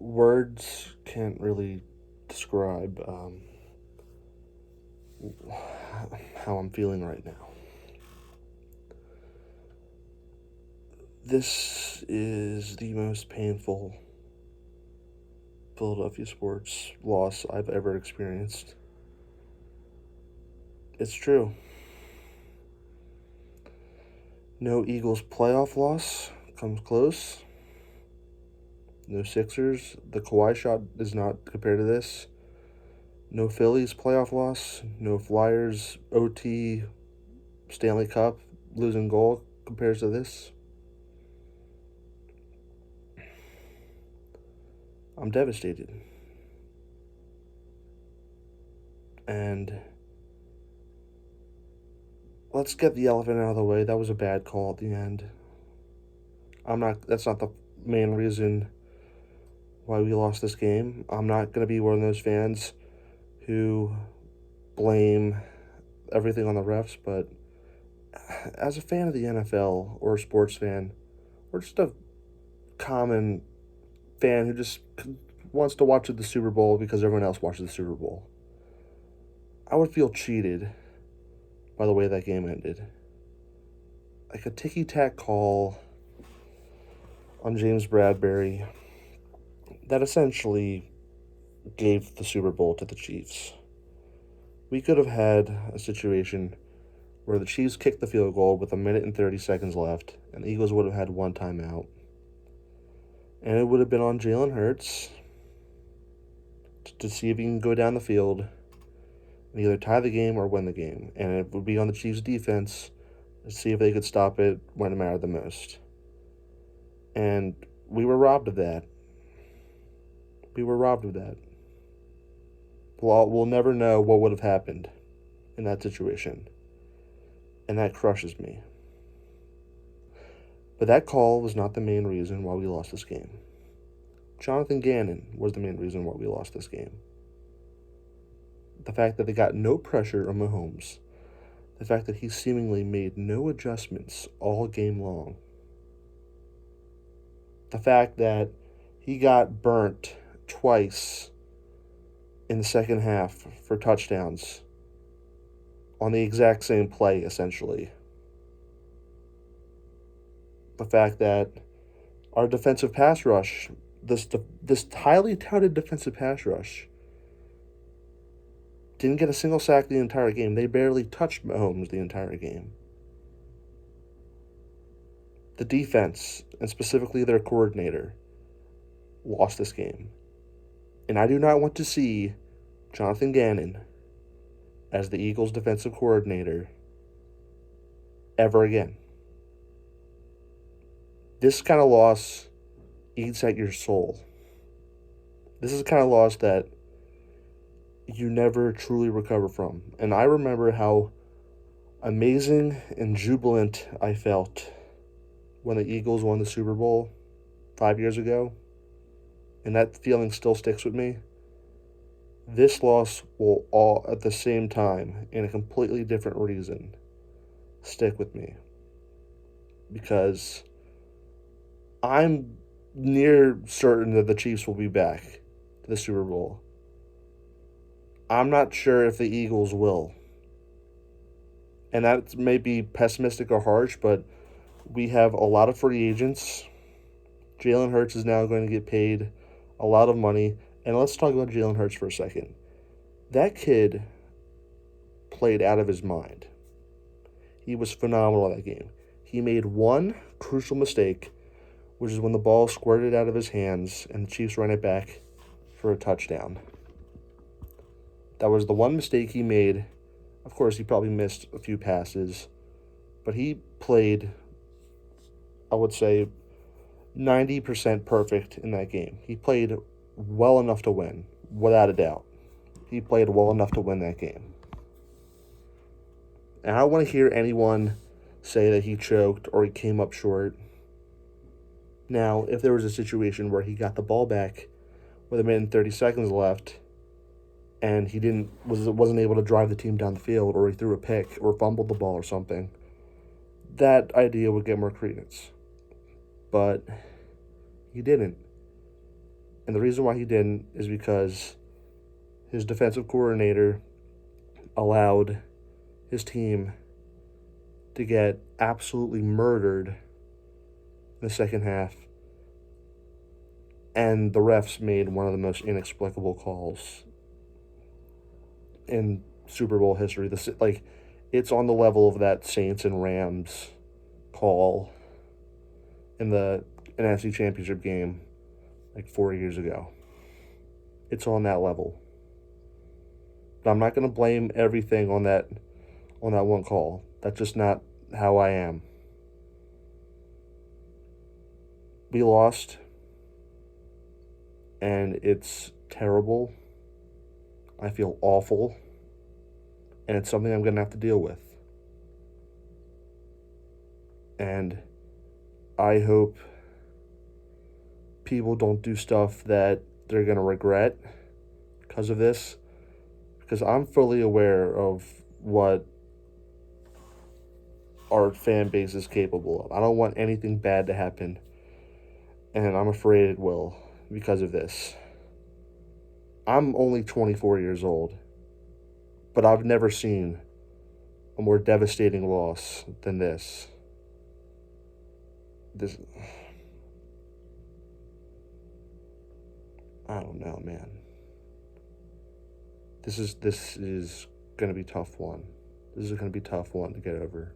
Words can't really describe how I'm feeling right now. This is the most painful Philadelphia sports loss I've ever experienced. It's true. No Eagles playoff loss comes close. No Sixers. The Kawhi shot is not compared to this. No Phillies playoff loss. No Flyers OT Stanley Cup losing goal compares to this. I'm devastated. And let's get the elephant out of the way. That was a bad call at the end. That's not the main reason why we lost this game. I'm not going to be one of those fans who blame everything on the refs, but as a fan of the NFL or a sports fan, or just a common fan who just wants to watch the Super Bowl because everyone else watches the Super Bowl, I would feel cheated by the way that game ended. Like a ticky-tack call on James Bradbury that essentially gave the Super Bowl to the Chiefs. We could have had a situation where the Chiefs kicked the field goal with 1 minute and 30 seconds left, and the Eagles would have had one timeout. And it would have been on Jalen Hurts to see if he can go down the field and either tie the game or win the game. And it would be on the Chiefs' defense to see if they could stop it when it mattered the most. And we were robbed of that. We'll never know what would have happened in that situation. And that crushes me. But that call was not the main reason why we lost this game. Jonathan Gannon was the main reason why we lost this game. The fact that they got no pressure on Mahomes. The fact that he seemingly made no adjustments all game long. The fact that he got burnt twice in the second half for touchdowns on the exact same play, essentially. The fact that our defensive pass rush, this highly touted defensive pass rush, didn't get a single sack the entire game. They barely touched Mahomes the entire game. The defense, and specifically their coordinator, lost this game. And I do not want to see Jonathan Gannon as the Eagles' defensive coordinator ever again. This kind of loss eats at your soul. This is the kind of loss that you never truly recover from. And I remember how amazing and jubilant I felt when the Eagles won the Super Bowl 5 years ago. And that feeling still sticks with me. This loss will all at the same time, in a completely different reason, stick with me. Because I'm near certain that the Chiefs will be back to the Super Bowl. I'm not sure if the Eagles will. And that may be pessimistic or harsh, but we have a lot of free agents. Jalen Hurts is now going to get paid a lot of money. And let's talk about Jalen Hurts for a second. That kid played out of his mind. He was phenomenal in that game. He made one crucial mistake, which is when the ball squirted out of his hands and the Chiefs ran it back for a touchdown. That was the one mistake he made. Of course, he probably missed a few passes, but he played, I would say, 90% perfect in that game. He played well enough to win, without a doubt. He played well enough to win that game. And I don't want to hear anyone say that he choked or he came up short. Now, if there was a situation where he got the ball back with 1 minute and 30 seconds left and he wasn't able to drive the team down the field, or he threw a pick or fumbled the ball or something, that idea would get more credence. But he didn't. And the reason why he didn't is because his defensive coordinator allowed his team to get absolutely murdered in the second half, and the refs made one of the most inexplicable calls in Super Bowl history. It's on the level of that Saints and Rams call in the NFC Championship game like 4 years ago. It's on that level. But I'm not going to blame everything on that one call. That's just not how I am. We lost, and it's terrible. I feel awful, and it's something I'm going to have to deal with. And I hope people don't do stuff that they're going to regret because of this, because I'm fully aware of what our fan base is capable of. I don't want anything bad to happen, and I'm afraid it will because of this. I'm only 24 years old, but I've never seen a more devastating loss than this. I don't know, man. This is going to be a tough one. This is going to be a tough one to get over.